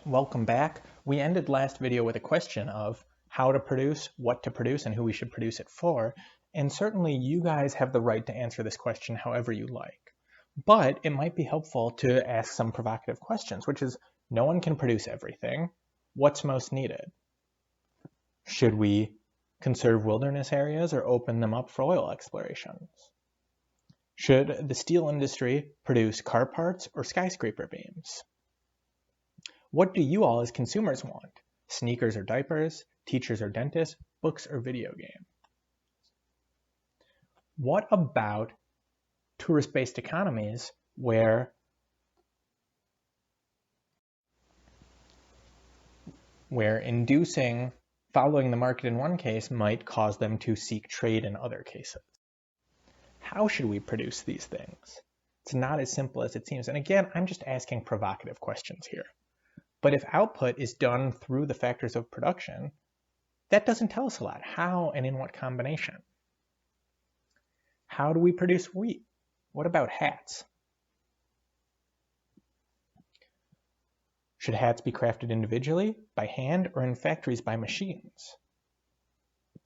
Welcome back. We ended last video with a question of how to produce, what to produce, and who we should produce it for. And certainly you guys have the right to answer this question however you like. But it might be helpful to ask some provocative questions, which is, no one can produce everything. What's most needed? Should we conserve wilderness areas or open them up for oil explorations? Should the steel industry produce car parts or skyscraper beams? What do you all as consumers want? Sneakers or diapers, teachers or dentists, books or video games? What about tourist-based economies where inducing following the market in one case might cause them to seek trade in other cases? How should we produce these things? It's not as simple as it seems. And again, I'm just asking provocative questions here. But if output is done through the factors of production, that doesn't tell us a lot. How and in what combination? How do we produce wheat? What about hats? Should hats be crafted individually, by hand, or in factories by machines?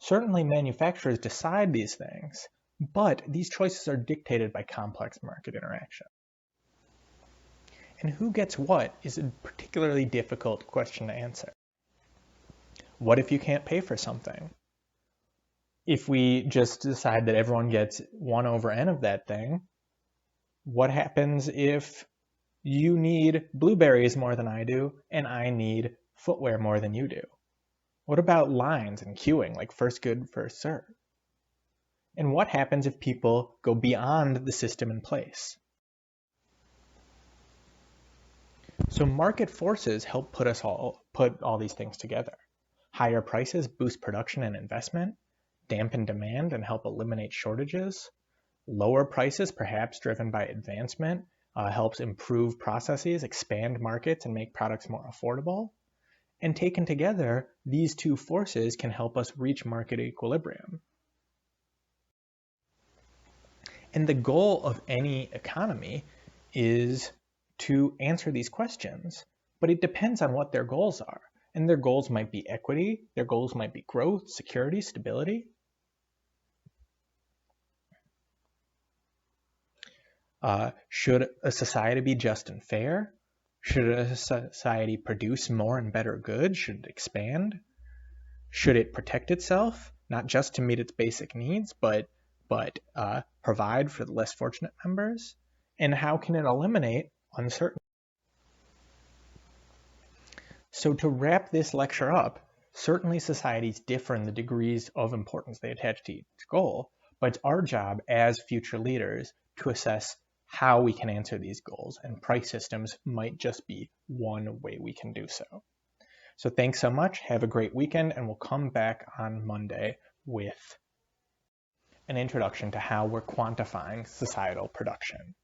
Certainly manufacturers decide these things, but these choices are dictated by complex market interaction. And who gets what is a particularly difficult question to answer. What if you can't pay for something? If we just decide that everyone gets 1/n of that thing, what happens if you need blueberries more than I do and I need footwear more than you do? What about lines and queuing, like first good, first served? And what happens if people go beyond the system in place? So market forces help put all these things together. Higher prices boost production and investment, dampen demand and help eliminate shortages. Lower prices, perhaps driven by advancement, helps improve processes, expand markets, and make products more affordable. And taken together, these two forces can help us reach market equilibrium. And the goal of any economy is to answer these questions, but it depends on what their goals are. And their goals might be equity, their goals might be growth, security, stability. Should a society be just and fair? Should a society produce more and better goods? Should it expand? Should it protect itself, not just to meet its basic needs, but provide for the less fortunate members? And how can it eliminate uncertainty? So to wrap this lecture up, certainly societies differ in the degrees of importance they attach to each goal, but it's our job as future leaders to assess how we can answer these goals, and price systems might just be one way we can do so. So thanks so much, have a great weekend, and we'll come back on Monday with an introduction to how we're quantifying societal production.